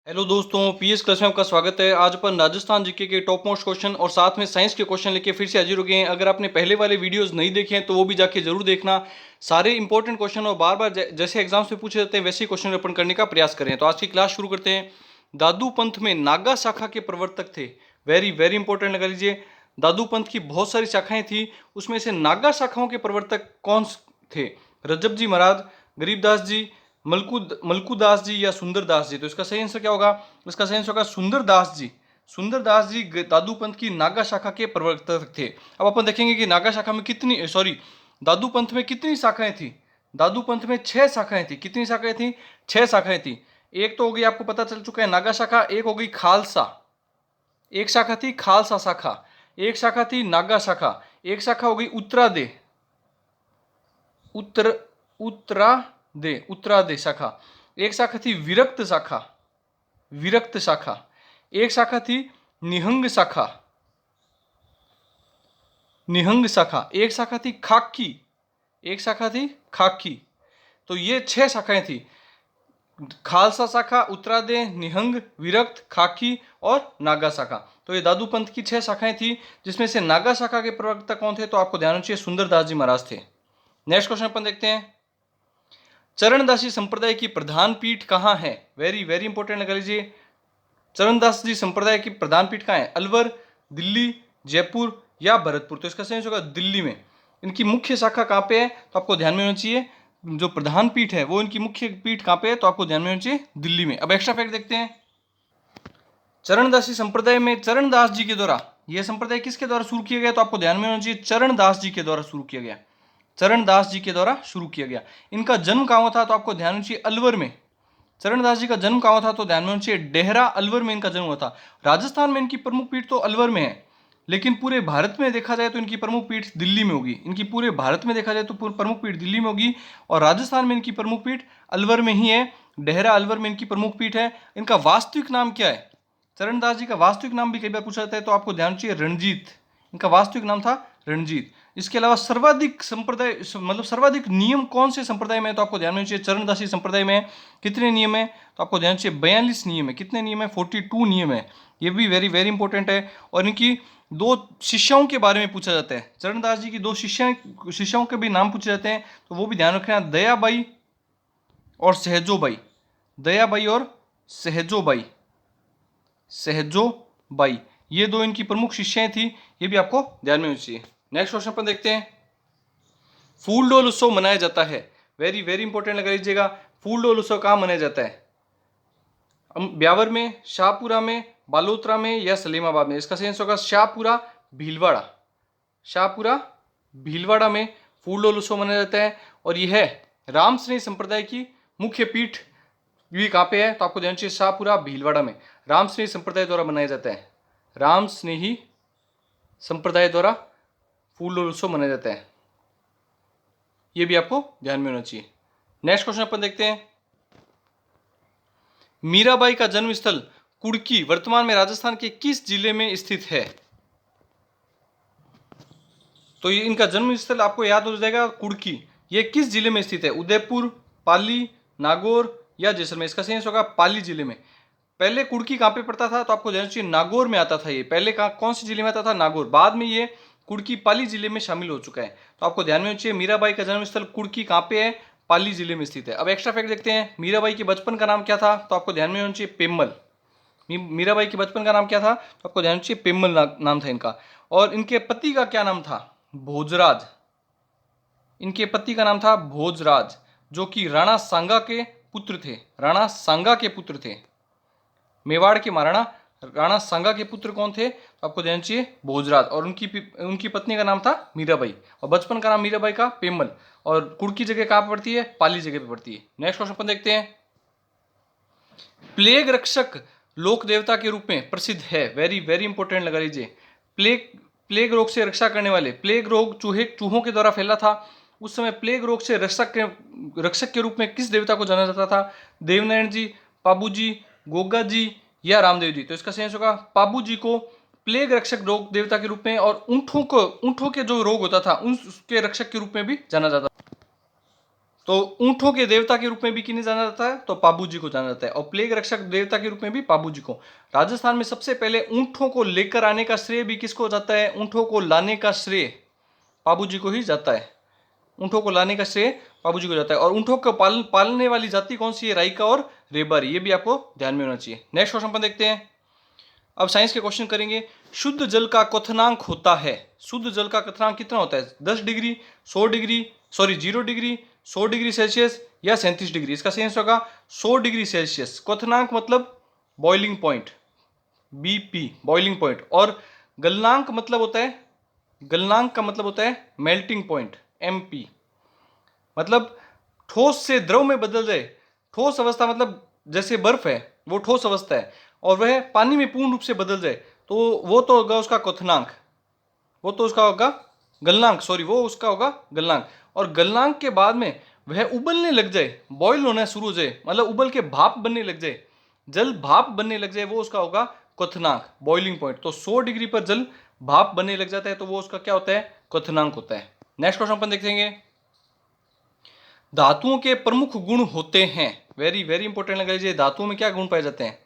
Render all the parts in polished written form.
Hello दोस्तों, PS class में आपका स्वागत है। आज अपन राजस्थान जीके के टॉप मोस्ट क्वेश्चन और साथ में साइंस के क्वेश्चन लेके फिर से हाजिर हो गए हैं। अगर आपने पहले वाले वीडियोस नहीं देखे हैं तो वो भी जाके जरूर देखना। सारे इंपॉर्टेंट क्वेश्चन और बार बार जैसे एग्जाम्स में पूछे जाते हैं वैसे क्वेश्चन अपन करने का प्रयास करें। तो आज की क्लास शुरू करते हैं। दादू पंथ में नागा शाखा के प्रवर्तक थे। वेरी वेरी इंपॉर्टेंट लगा लीजिए। दादू पंथ की बहुत सारी शाखाएं थी, उसमें से नागा शाखाओं के प्रवर्तक कौन थे? रजब जी महाराज, गरीबदास जी, मलकूदास जी या सुंदरदास जी। तो इसका सही आंसर क्या होगा? इसका सही आंसर होगा सुंदरदास जी। सुंदरदास जी दादू पंथ की नागा शाखा के प्रवर्तक थे। अब अपन देखेंगे कि नागा शाखा में कितनी दादू पंथ में कितनी शाखाएं थी। दादू पंथ में 6 शाखाएं थी। कितनी शाखाएं थी? 6 शाखाएं थी। एक तो हो गई, आपको पता चल चुका है, नागा शाखा। एक हो गई खालसा, एक शाखा थी खालसा शाखा। एक शाखा थी नागा शाखा। एक शाखा हो गई उत्तरादे, उत्तरादे शाखा। एक शाखा थी विरक्त शाखा, विरक्त शाखा। एक शाखा थी निहंग शाखा, निहंग शाखा। एक शाखा थी खाकी, एक शाखा थी खाकी। तो ये 6 शाखाएं थी। खालसा शाखा, उत्तरादे, निहंग, विरक्त, खाकी और नागा शाखा। तो ये दादू पंथ की 6 शाखाएं थी, जिसमें से नागा शाखा के प्रवक्ता कौन थे? तो आपको ध्यान रखिए, सुंदरदास जी महाराज थे। नेक्स्ट क्वेश्चन अपन देखते हैं। चरणदासी संप्रदाय की प्रधान पीठ कहाँ है? वेरी वेरी इंपॉर्टेंट लगा लीजिए। चरणदास जी संप्रदाय की प्रधान पीठ कहाँ है? अलवर, दिल्ली, जयपुर या भरतपुर। तो इसका सही होगा दिल्ली में। इनकी मुख्य शाखा कहाँ पे है? तो आपको ध्यान में होना चाहिए, जो प्रधान पीठ है वो इनकी मुख्य पीठ कहाँ पे है? तो आपको ध्यान में होना चाहिए दिल्ली में। अब एक्स्ट्रा फैक्ट देखते हैं। चरणदासी संप्रदाय में चरणदास जी के द्वारा, यह संप्रदाय किसके द्वारा शुरू किया गया? तो आपको ध्यान में होना चाहिए चरणदास जी के द्वारा शुरू किया गया। चरणदास जी के द्वारा शुरू किया गया। इनका जन्म कहाँ हुआ था? तो आपको ध्यान में चाहिए अलवर में। चरणदास जी का जन्म कहाँ हुआ था? तो ध्यान में होना चाहिए डेहरा, अलवर में इनका जन्म हुआ था। राजस्थान में इनकी प्रमुख पीठ तो अलवर में है, लेकिन पूरे भारत में देखा जाए तो इनकी प्रमुख पीठ दिल्ली में होगी। इनकी पूरे भारत में देखा जाए तो प्रमुख पीठ दिल्ली में होगी, और राजस्थान में इनकी प्रमुख पीठ अलवर में ही है। डेहरा, अलवर में इनकी प्रमुख पीठ है। इनका वास्तविक नाम क्या है? चरणदास जी का वास्तविक नाम भी कई बार पूछा जाता है, तो आपको ध्यान चाहिए रणजीत। इनका वास्तविक नाम था रणजीत। इसके अलावा सर्वाधिक संप्रदाय, मतलब सर्वाधिक नियम कौन से संप्रदाय में है? तो आपको ध्यान में चाहिए चरणदासी संप्रदाय में कितने नियम है? तो आपको ध्यान चाहिए 42 नियम है। कितने नियम है? 42 नियम है। ये भी वेरी वेरी इंपॉर्टेंट है। और इनकी 2 शिष्याओं के बारे में पूछा जाता है। चरणदास जी की 2 शिष्याओं के भी नाम पूछे जाते हैं, तो वो भी ध्यान रखना, दयाबाई और सहजोबाई। दयाबाई और सहजोबाई, सहजोबाई, ये 2 इनकी प्रमुख शिष्याएं थी। ये भी आपको ध्यान में होनी चाहिए। नेक्स्ट क्वेश्चन पर देखते हैं। फूल डोल उत्सव मनाया जाता है। वेरी वेरी इंपॉर्टेंट लगा लीजिएगा। फूल डोल उत्सव कहाँ मनाया जाता है? ब्यावर में, शाहपुरा में, बालोतरा में या सलीमाबाद में। इसका सही आंसर होगा शाहपुरा, भीलवाड़ा। शाहपुरा, भीलवाड़ा में फूल डोल उत्सव मनाया जाता है। और यह राम स्नेही संप्रदाय की मुख्य पीठ भी कहाँ पे है? तो आपको ध्यान चाहिए शाहपुरा, भीलवाड़ा में। राम स्नेही संप्रदाय द्वारा मनाया जाता है। राम स्नेही संप्रदाय द्वारा फूल डोल उत्सव मनाया जाता है। यह भी आपको ध्यान में होना चाहिए। नेक्स्ट क्वेश्चन अपन देखते हैं। मीराबाई का जन्म स्थल कुड़की वर्तमान में राजस्थान के किस जिले में स्थित है? तो ये इनका जन्म स्थल आपको याद हो जाएगा, कुड़की। ये किस जिले में स्थित है? उदयपुर, पाली, नागौर या जैसलमेर। इसका सही आंसर होगा पाली जिले में। पहले कुड़की कहाँ पे पड़ता था? तो आपको ध्यान चाहिए नागौर में आता था। ये पहले कौन से जिले में आता था? नागौर। बाद में ये कुड़की पाली जिले में शामिल हो चुका है। तो आपको ध्यान में चाहिए मीराबाई का जन्म स्थल कुड़की कहाँ पे है? पाली जिले में स्थित है। अब एक्स्ट्रा फैक्ट देखते हैं। मीराबाई के बचपन का नाम क्या था? तो आपको ध्यान में होना चाहिए पेम्मल। मीराबाई के बचपन का नाम क्या था? तो आपको ध्यान चाहिए पेम्मल नाम था इनका। और इनके पति का क्या नाम था? भोजराज। इनके पति का नाम था भोजराज, जो कि राणा सांगा के पुत्र थे। राणा सांगा के पुत्र थे। मेवाड़ के महाराणा राणा सांगा के पुत्र कौन थे? तो आपको ध्यान चाहिए भोजराज। और उनकी पत्नी का नाम था मीराबाई, और बचपन का नाम मीराबाई का पेम्मल। और कुड़की जगह कहाँ पड़ती है? पाली जगह पे पड़ती है। नेक्स्ट क्वेश्चन अपन देखते हैं। प्लेग रक्षक लोक देवता के रूप में प्रसिद्ध है। वेरी वेरी इंपॉर्टेंट लगा लीजिए। प्लेग रोग से रक्षा करने वाले, प्लेग रोग चूहों के द्वारा फैला था। उस समय प्लेग रोग से रक्षक के रूप में किस देवता को जाना जाता था? देवनारायण जी, पाबू जी, गोगा जी या रामदेव जी। तो इसका सही होगा पाबू जी को प्लेग रक्षक रोग देवता के रूप में, और ऊंटों के जो रोग होता था उसके रक्षक के रूप में भी जाना जाता था। तो ऊंटों के देवता के रूप में भी किन्हें जाना जाता है, तो पाबू जी को जाना जाता है। और प्लेग रक्षक देवता के रूप में भी पाबू जी को। राजस्थान में सबसे पहले ऊंटों को लेकर आने का श्रेय भी किसको जाता है, ऊंटों को लाने का श्रेय पाबू जी को ही जाता है। ऊंटों को लाने का श्रेय पाबू जी को जाता है। और ऊंटों को पालने वाली जाति कौन सी है, राइका और रेबारी, ये भी आपको ध्यान में होना चाहिए। नेक्स्ट क्वेश्चन पर देखते हैं। अब साइंस के क्वेश्चन करेंगे। शुद्ध जल का क्वथनांक होता है, शुद्ध जल का क्वथनांक कितना होता है, 10 degree, 100 degree, sorry 0 degree, 100 degree Celsius या 37 डिग्री। इसका सही आंसर होगा 100 डिग्री सेल्सियस। क्वथनांक मतलब boiling point, BP, boiling point. और गलनांक मतलब होता है, गलनांक का मतलब होता है मेल्टिंग पॉइंट, एमपी। मतलब ठोस से द्रव में बदल जाए। ठोस अवस्था मतलब जैसे बर्फ है वो ठोस अवस्था है, और वह पानी में पूर्ण रूप से बदल जाए तो वो तो होगा उसका क्वथनांक, वो तो उसका होगा गलनांक, सॉरी वो उसका होगा गलनांक। और गलनांक के बाद में वह उबलने लग जाए, बॉयल होना शुरू हो जाए, मतलब उबल के भाप बनने लग जाए, जल भाप बनने लग जाए, वो उसका होगा क्वथनांक, बॉइलिंग पॉइंट। तो 100 डिग्री पर जल भाप बनने लग जाता है तो वो उसका क्या होता है, क्वथनांक होता है। नेक्स्ट क्वेश्चन अपन देखेंगे। धातुओं के प्रमुख गुण होते हैं, वेरी वेरी इंपॉर्टेंट लगा लीजिए, धातुओं में क्या गुण पाए जाते हैं,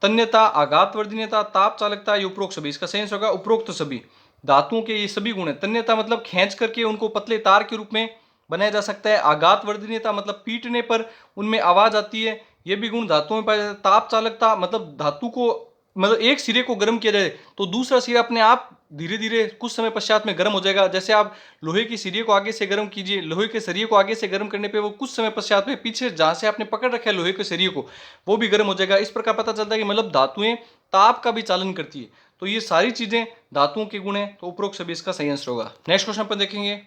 तन्यता, आघात वर्धनीयता, ताप चालकता, ये उपरोक्त सभी। इसका सही आंसर होगा उपरोक्त सभी। धातुओं के ये सभी गुण है। तन्यता मतलब खींच करके उनको पतले तार के रूप में बनाया जा सकता है। आघात वर्धनीयता मतलब पीटने पर उनमें आवाज आती है, ये भी गुण धातुओं में पाया जाता है। ताप चालकता मतलब धातु को, मतलब एक सिरे को गर्म किया जाए तो दूसरा सिरा अपने आप धीरे धीरे कुछ समय पश्चात में गर्म हो जाएगा। जैसे आप लोहे की सिरे को आगे से गर्म कीजिए, लोहे के सरिये को आगे से गर्म करने पे वो कुछ समय पश्चात में पीछे जहां से आपने पकड़ रखा है लोहे के सरिये को वो भी गर्म हो जाएगा। इस प्रकार पता चलता है कि मतलब धातुएं ताप का भी चालन करती है। तो ये सारी चीजें धातुओं के गुण है, तो उपरोक्त सभी इसका सही आंसर होगा। नेक्स्ट क्वेश्चन पर देखेंगे।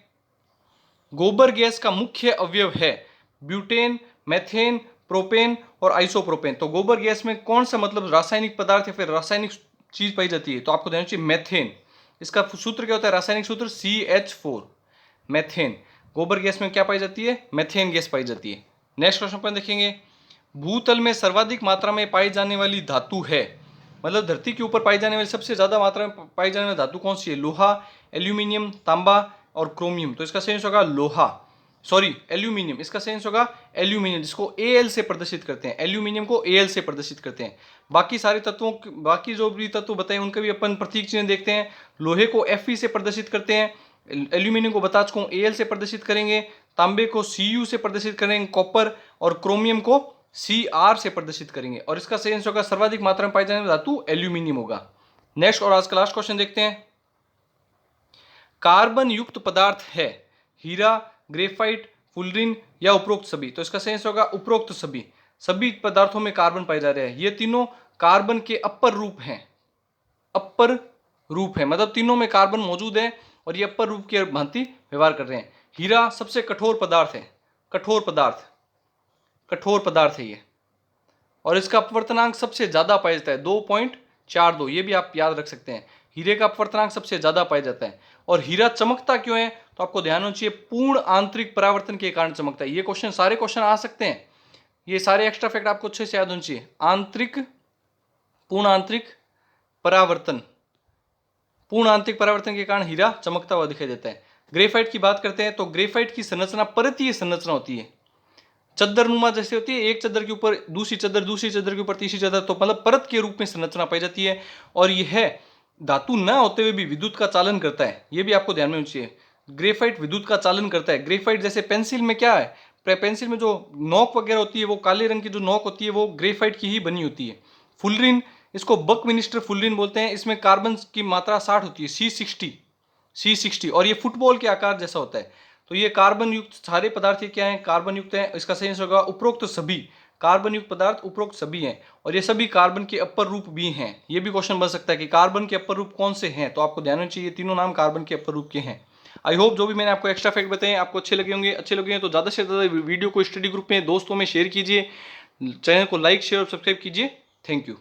गोबर गैस का मुख्य अवयव है ब्यूटेन, मेथेन, प्रोपेन और आइसोप्रोपेन। तो गोबर गैस में कौन सा मतलब रासायनिक पदार्थ या फिर रासायनिक चीज पाई जाती है, तो आपको ध्यान चाहिए मेथेन। इसका सूत्र क्या होता है, रासायनिक सूत्र CH4, मेथेन। गोबर गैस में क्या पाई जाती है, मेथेन गैस पाई जाती है। नेक्स्ट क्वेश्चन पर देखेंगे। भूतल में सर्वाधिक मात्रा में पाई जाने वाली धातु है, मतलब धरती के ऊपर पाई जाने वाली सबसे ज्यादा मात्रा में पाई जाने वाली धातु कौन सी है, लोहा, एल्यूमिनियम, तांबा और क्रोमियम। तो इसका सही आंसर होगा लोहा, सॉरी एल्यूमिनियम। इसका सही आंसर होगा एल्यूमिनियम, जिसको Al से प्रदर्शित करते हैं, एल्यूमिनियम को Al से प्रदर्शित करते हैं। बाकी सारे तत्वों, बाकी जो भी तत्व बताए उनका भी अपन प्रतीक चिन्ह देखते हैं। लोहे को Fe से प्रदर्शित करते हैं, एल्यूमिनियम को बता चुका हूं Al से प्रदर्शित करेंगे, तांबे को Cu से प्रदर्शित करेंगे, कॉपर और क्रोमियम को Cr से प्रदर्शित करेंगे। और इसका सही आंसर होगा सर्वाधिक मात्रा में पाई जाने वाली धातु एल्यूमिनियम होगा। नेक्स्ट और आज का लास्ट क्वेश्चन देखते हैं। कार्बन युक्त पदार्थ है हीरा, ग्रेफाइट, फुलरिन या उपरोक्त सभी। तो इसका सही आंसर होगा उपरोक्त सभी। सभी पदार्थों में कार्बन पाए जा रहे हैं। ये तीनों कार्बन के अपर रूप हैं, अपर रूप है, मतलब तीनों में कार्बन मौजूद है और ये अपर रूप की भांति व्यवहार कर रहे हैं। हीरा सबसे कठोर पदार्थ है, कठोर पदार्थ, कठोर पदार्थ है ये, और इसका अपवर्तनांक सबसे ज्यादा पाया जाता है 2.42। ये भी आप याद रख सकते हैं, हीरे का अपवर्तनांक सबसे ज्यादा पाया जाता है। और हीरा चमकता क्यों है, तो आपको ध्यान होना चाहिए पूर्ण आंतरिक परावर्तन के कारण चमकता है। ये क्वेश्चन, सारे क्वेश्चन आ सकते हैं, ये सारे एक्स्ट्रा फैक्ट आपको अच्छे से याद होने चाहिए। आंतरिक, पूर्ण आंतरिक परावर्तन, पूर्ण आंतरिक परावर्तन के कारण हीरा चमकता हुआ दिखाई देता है। ग्रेफाइट की बात करते हैं तो ग्रेफाइट की संरचना परतीय संरचना होती है, चद्दरनुमा जैसे होती है, एक चद्दर के ऊपर दूसरी चद्दर, दूसरी चद्दर के ऊपर तीसरी चद्दर, तो मतलब परत के रूप में संरचना पाई जाती है। और यह धातु न होते हुए भी विद्युत का चालन करता है, ये भी आपको ध्यान में होना चाहिए। ग्रेफाइट विद्युत का चालन करता है। ग्रेफाइट जैसे पेंसिल में क्या है, पेंसिल में जो नोक वगैरह होती है वो काले रंग की जो नोक होती है वो ग्रेफाइट की ही बनी होती है। फुलरिन, इसको बकमिनिस्टर फुलरिन बोलते हैं, इसमें कार्बन की मात्रा 60 होती है, C60, और ये फुटबॉल के आकार जैसा होता है। तो ये कार्बन युक्त सारे पदार्थ ये क्या है, कार्बन युक्त है। इसका सही आंसर होगा उपरोक्त सभी। कार्बन युक्त पदार्थ उपरोक्त सभी हैं, और ये सभी कार्बन के अपर रूप भी हैं। ये भी क्वेश्चन बन सकता है कि कार्बन के अपर रूप कौन से हैं, तो आपको ध्यान रखना चाहिए तीनों नाम कार्बन के अपर रूप के हैं। आई होप जो भी मैंने आपको एक्स्ट्रा फैक्ट बताए आपको अच्छे लगे होंगे। अच्छे लगे हैं तो ज़्यादा से ज़्यादा वीडियो को स्टडी ग्रुप में दोस्तों में शेयर कीजिए, चैनल को लाइक शेयर और सब्सक्राइब कीजिए। Thank you.